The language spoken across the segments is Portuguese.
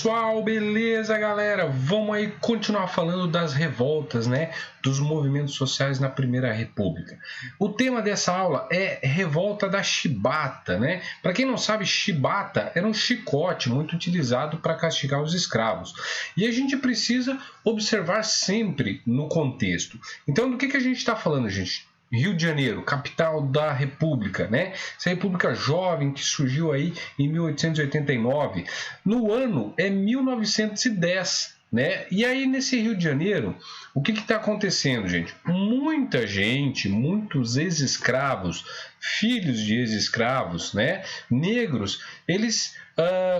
pessoal, beleza, galera? Vamos aí continuar falando das revoltas, né? Dos movimentos sociais na Primeira República. O tema dessa aula é revolta da chibata, né? Para quem não sabe, chibata era um chicote muito utilizado para castigar os escravos. E a gente precisa observar sempre no contexto. Então, do que a gente está falando, gente? Rio de Janeiro, capital da República, né? Essa República jovem que surgiu aí em 1889. No ano é 1910, né? E aí nesse Rio de Janeiro, o que está acontecendo, gente? Muita gente, muitos ex-escravos, filhos de ex-escravos, né? Negros, eles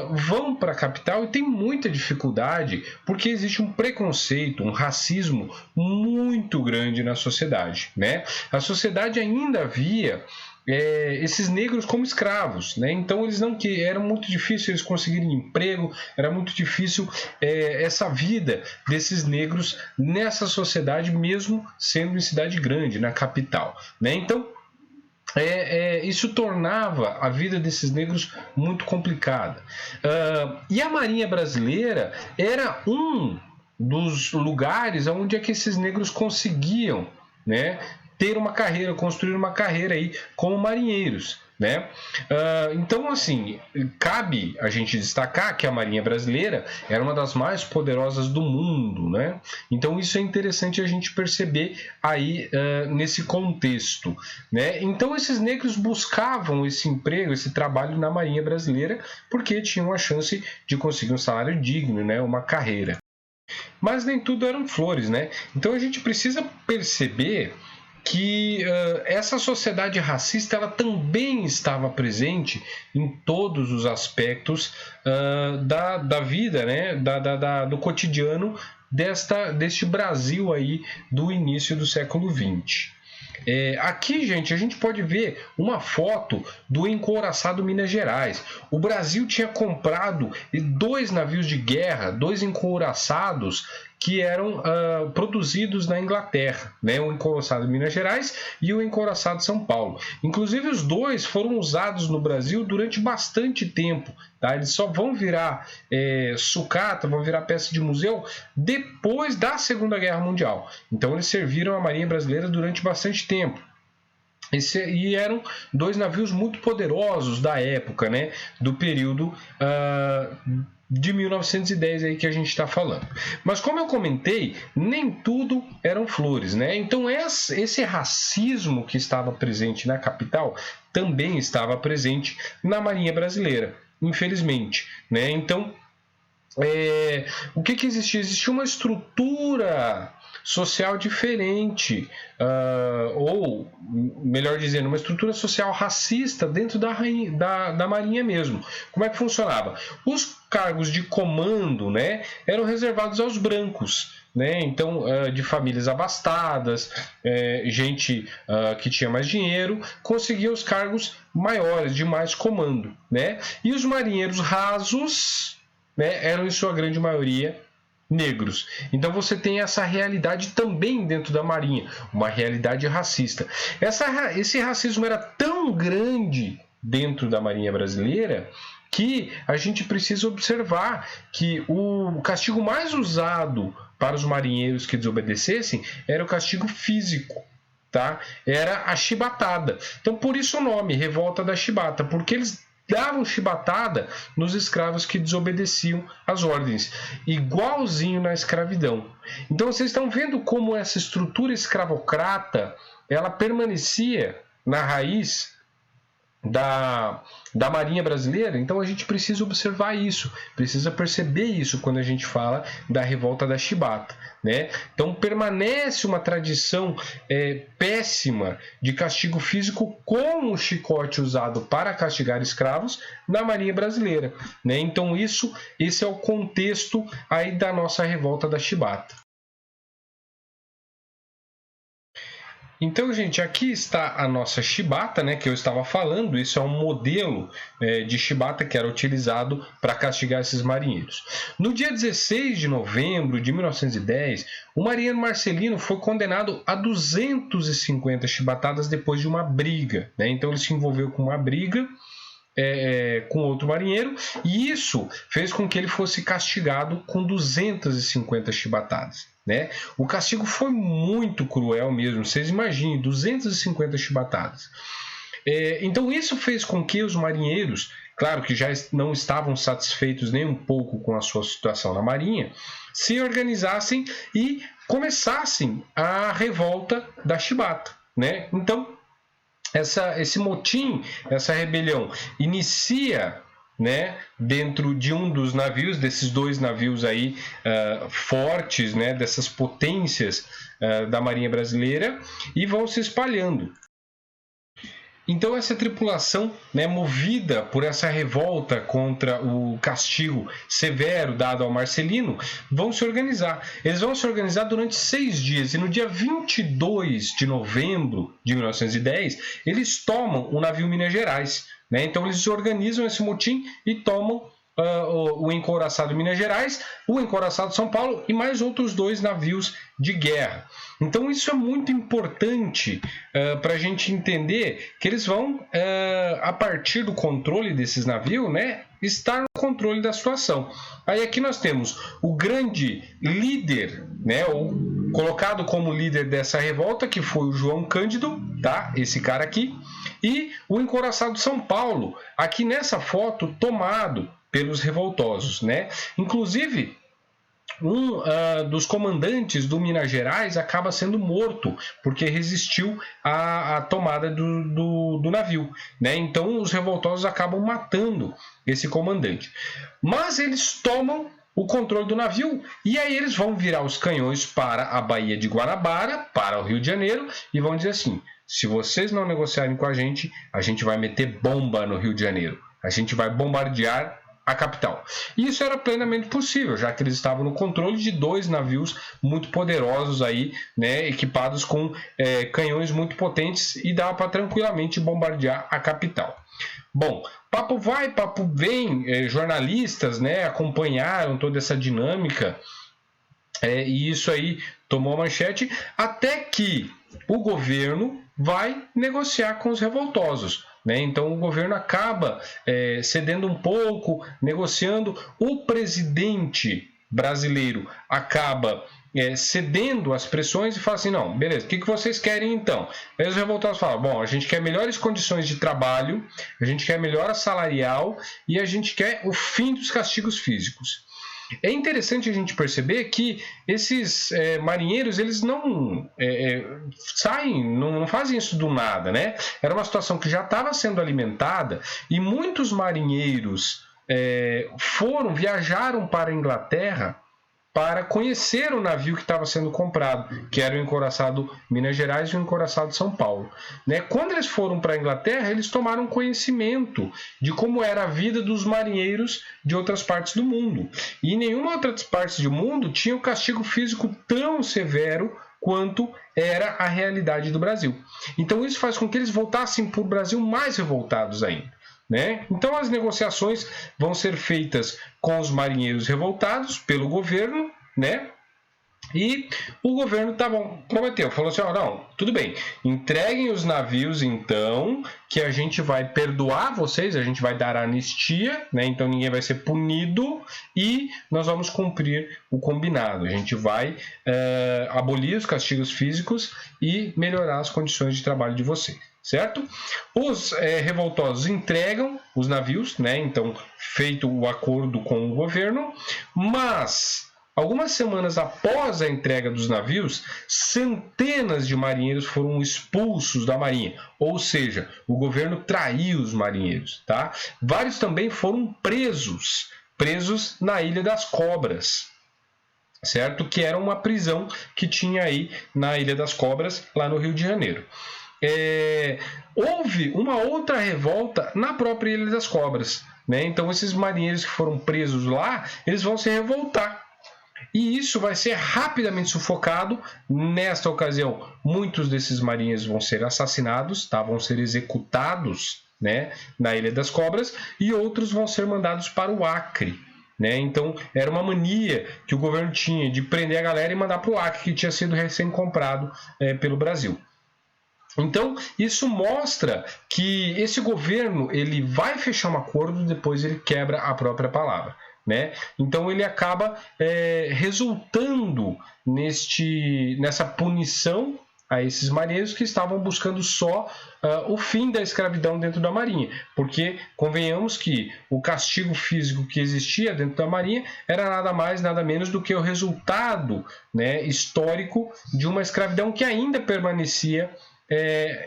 vão para a capital e tem muita dificuldade porque existe um preconceito, um racismo muito grande na sociedade, né? A sociedade ainda via esses negros como escravos, né? Então eles não que era muito difícil eles conseguirem emprego, era muito difícil essa vida desses negros nessa sociedade, mesmo sendo em cidade grande, na capital, né? Então isso tornava a vida desses negros muito complicada. E a Marinha Brasileira era um dos lugares onde é que esses negros conseguiam, né, ter uma carreira, construir uma carreira aí como marinheiros, né? Então, assim, cabe a gente destacar que a Marinha Brasileira era uma das mais poderosas do mundo, né? Então, isso é interessante a gente perceber aí nesse contexto, né? Então, esses negros buscavam esse emprego, esse trabalho na Marinha Brasileira porque tinham a chance de conseguir um salário digno, né? Uma carreira. Mas nem tudo eram flores, né? Então, a gente precisa perceber que essa sociedade racista ela também estava presente em todos os aspectos da vida, né? Do cotidiano deste Brasil aí do início do século XX. Aqui, gente, a gente pode ver uma foto do encouraçado Minas Gerais. O Brasil tinha comprado 2 navios de guerra, 2 encouraçados que eram produzidos na Inglaterra, né? O encouraçado Minas Gerais e o encouraçado São Paulo. Inclusive, os 2 foram usados no Brasil durante bastante tempo. Tá? Eles só vão virar sucata, vão virar peça de museu depois da Segunda Guerra Mundial. Então, eles serviram à Marinha Brasileira durante bastante tempo. E eram 2 navios muito poderosos da época, né? Do período de 1910 aí que a gente está falando. Mas como eu comentei, nem tudo eram flores, né? Então esse racismo que estava presente na capital também estava presente na Marinha Brasileira, infelizmente, né? Então o que existia? Existia uma estrutura social diferente, ou melhor dizendo, uma estrutura social racista dentro da Marinha mesmo. Como é que funcionava? Os cargos de comando, né, eram reservados aos brancos, né? Então, de famílias abastadas, gente que tinha mais dinheiro, conseguia os cargos maiores, de mais comando, né? E os marinheiros rasos, né, eram em sua grande maioria negros. Então você tem essa realidade também dentro da Marinha, uma realidade racista. Esse racismo era tão grande dentro da Marinha Brasileira que a gente precisa observar que o castigo mais usado para os marinheiros que desobedecessem era o castigo físico. Tá? Era a chibatada. Então por isso o nome, Revolta da Chibata, porque eles davam chibatada nos escravos que desobedeciam às ordens, igualzinho na escravidão. Então vocês estão vendo como essa estrutura escravocrata ela permanecia na raiz da Marinha Brasileira. Então a gente precisa observar isso, precisa perceber isso quando a gente fala da revolta da chibata, né? Então permanece uma tradição péssima de castigo físico com o chicote usado para castigar escravos na Marinha Brasileira, né? Então esse é o contexto aí da nossa revolta da chibata. Então, gente, aqui está a nossa chibata, né, que eu estava falando. Isso é um modelo de chibata que era utilizado para castigar esses marinheiros. No dia 16 de novembro de 1910, o marinheiro Marcelino foi condenado a 250 chibatadas depois de uma briga, né? Então, ele se envolveu com uma briga com outro marinheiro, e isso fez com que ele fosse castigado com 250 chibatadas, né? O castigo foi muito cruel mesmo, vocês imaginem, 250 chibatadas. Então isso fez com que os marinheiros, claro que já não estavam satisfeitos nem um pouco com a sua situação na marinha, se organizassem e começassem a revolta da chibata, né? Então esse motim, essa rebelião inicia, né, dentro de um dos navios, desses dois navios aí fortes, né, dessas potências da Marinha Brasileira, e vão se espalhando. Então essa tripulação, né, movida por essa revolta contra o castigo severo dado ao Marcelino, vão se organizar. Eles vão se organizar durante 6 dias, e no dia 22 de novembro de 1910, eles tomam o navio Minas Gerais, né? Então eles organizam esse motim e tomam o encouraçado Minas Gerais, o encouraçado São Paulo e mais outros 2 navios de guerra. Então isso é muito importante para a gente entender que eles vão, a partir do controle desses navios, né, estar no controle da situação. Aí aqui nós temos o grande líder, né, ou colocado como líder dessa revolta, que foi o João Cândido, tá? Esse cara aqui, e o encouraçado São Paulo, aqui nessa foto, tomado pelos revoltosos, né? Inclusive, um dos comandantes do Minas Gerais acaba sendo morto porque resistiu à tomada do navio, né? Então os revoltosos acabam matando esse comandante. Mas eles tomam o controle do navio e aí eles vão virar os canhões para a Baía de Guanabara, para o Rio de Janeiro, e vão dizer assim: se vocês não negociarem com a gente vai meter bomba no Rio de Janeiro, a gente vai bombardear a capital. E isso era plenamente possível, já que eles estavam no controle de 2 navios muito poderosos aí, né, equipados com canhões muito potentes, e dava para tranquilamente bombardear a capital. Bom, papo vai, papo vem, jornalistas, né, acompanharam toda essa dinâmica, e isso aí tomou manchete, até que o governo vai negociar com os revoltosos, né? Então o governo acaba cedendo um pouco, negociando. O presidente brasileiro acaba cedendo às pressões e fala assim: não, beleza, o que vocês querem então? Aí os revoltados falam: bom, a gente quer melhores condições de trabalho, a gente quer melhora salarial e a gente quer o fim dos castigos físicos. É interessante a gente perceber que esses marinheiros, eles não saem, não fazem isso do nada, né? Era uma situação que já estava sendo alimentada, e muitos marinheiros viajaram para a Inglaterra para conhecer o navio que estava sendo comprado, que era o encouraçado Minas Gerais e o encouraçado São Paulo, né? Quando eles foram para a Inglaterra, eles tomaram conhecimento de como era a vida dos marinheiros de outras partes do mundo. E em nenhuma outra parte do mundo tinha um castigo físico tão severo quanto era a realidade do Brasil. Então isso faz com que eles voltassem para o Brasil mais revoltados ainda, né? Então as negociações vão ser feitas com os marinheiros revoltados pelo governo, né? E o governo prometeu, falou assim: não, tudo bem, entreguem os navios então, que a gente vai perdoar vocês, a gente vai dar anistia, né? Então ninguém vai ser punido e nós vamos cumprir o combinado. A gente vai abolir os castigos físicos e melhorar as condições de trabalho de vocês. Certo? Os revoltosos entregam os navios, né? Então, feito o acordo com o governo, mas algumas semanas após a entrega dos navios, centenas de marinheiros foram expulsos da marinha, ou seja, o governo traiu os marinheiros, tá? Vários também foram presos na Ilha das Cobras, certo? Que era uma prisão que tinha aí na Ilha das Cobras, lá no Rio de Janeiro. Houve uma outra revolta na própria Ilha das Cobras, né? Então esses marinheiros que foram presos lá, eles vão se revoltar, e isso vai ser rapidamente sufocado. Nesta ocasião, muitos desses marinheiros vão ser assassinados, tá? Vão ser executados, né, na Ilha das Cobras, e outros vão ser mandados para o Acre, né? Então era uma mania que o governo tinha de prender a galera e mandar para o Acre, que tinha sido recém-comprado pelo Brasil. Então, isso mostra que esse governo ele vai fechar um acordo, depois ele quebra a própria palavra, né? Então, ele acaba resultando nessa punição a esses marinheiros que estavam buscando só o fim da escravidão dentro da Marinha, porque convenhamos que o castigo físico que existia dentro da Marinha era nada mais, nada menos do que o resultado, né, histórico de uma escravidão que ainda permanecia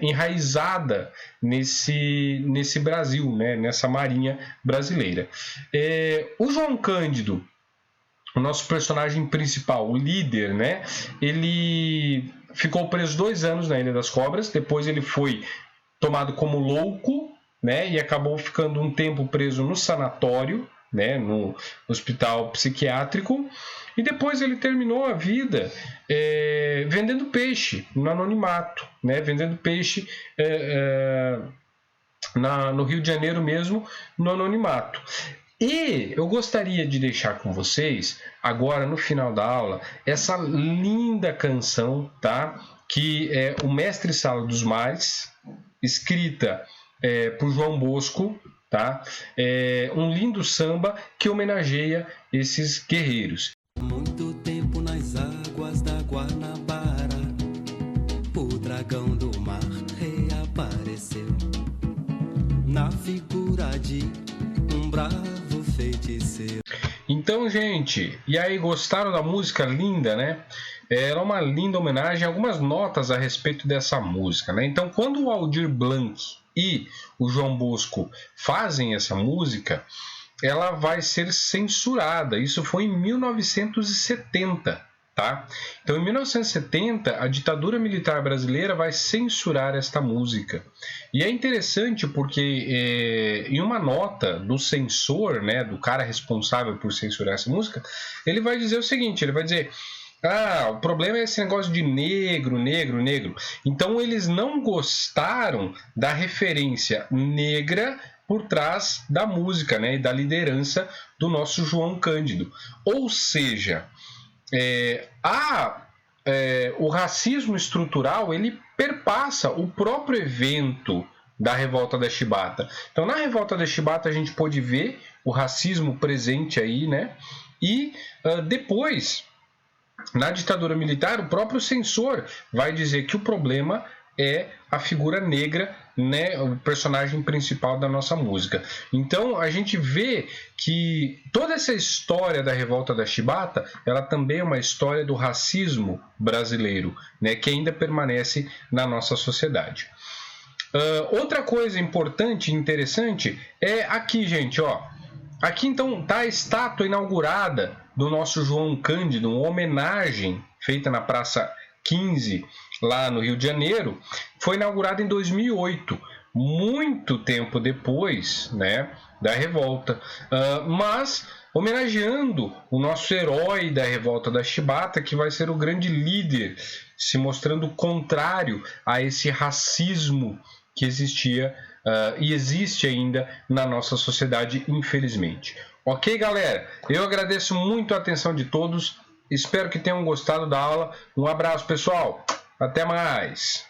enraizada nesse Brasil, né, nessa Marinha brasileira. O João Cândido, o nosso personagem principal, o líder, né, ele ficou preso 2 anos na Ilha das Cobras, depois ele foi tomado como louco, né, e acabou ficando um tempo preso no sanatório, né, no hospital psiquiátrico, e depois ele terminou a vida vendendo peixe no anonimato, né, vendendo peixe no Rio de Janeiro mesmo, no anonimato. E eu gostaria de deixar com vocês, agora no final da aula, essa linda canção, tá? Que é O Mestre Sala dos Mares, escrita por João Bosco, tá? Um lindo samba que homenageia esses guerreiros. Muito tempo nas águas da Guanabara, o dragão do mar reapareceu na figura de um bravo feiticeiro. Então, gente, e aí, gostaram da música linda, né? Era uma linda homenagem, algumas notas a respeito dessa música, né? Então, quando o Aldir Blanc e o João Bosco fazem essa música, ela vai ser censurada. Isso foi em 1970, tá? Então, em 1970, a ditadura militar brasileira vai censurar esta música. E é interessante porque em uma nota do censor, né, do cara responsável por censurar essa música, ele vai dizer o seguinte, ele vai dizer: o problema é esse negócio de negro, negro, negro. Então, eles não gostaram da referência negra por trás da música, né, e da liderança do nosso João Cândido. Ou seja, o racismo estrutural ele perpassa o próprio evento da Revolta da Chibata. Então, na Revolta da Chibata a gente pôde ver o racismo presente aí, né? E depois, na ditadura militar, o próprio censor vai dizer que o problema é a figura negra, né, o personagem principal da nossa música. Então a gente vê que toda essa história da Revolta da Chibata, ela também é uma história do racismo brasileiro, né, que ainda permanece na nossa sociedade. Outra coisa importante e interessante é aqui, gente, ó. Aqui então está a estátua inaugurada do nosso João Cândido, uma homenagem feita na Praça 15, lá no Rio de Janeiro. Foi inaugurada em 2008, muito tempo depois, né, da revolta, mas homenageando o nosso herói da Revolta da Chibata, que vai ser o grande líder, se mostrando contrário a esse racismo que existia e existe ainda na nossa sociedade, infelizmente. Ok, galera? Eu agradeço muito a atenção de todos. Espero que tenham gostado da aula. Um abraço, pessoal. Até mais.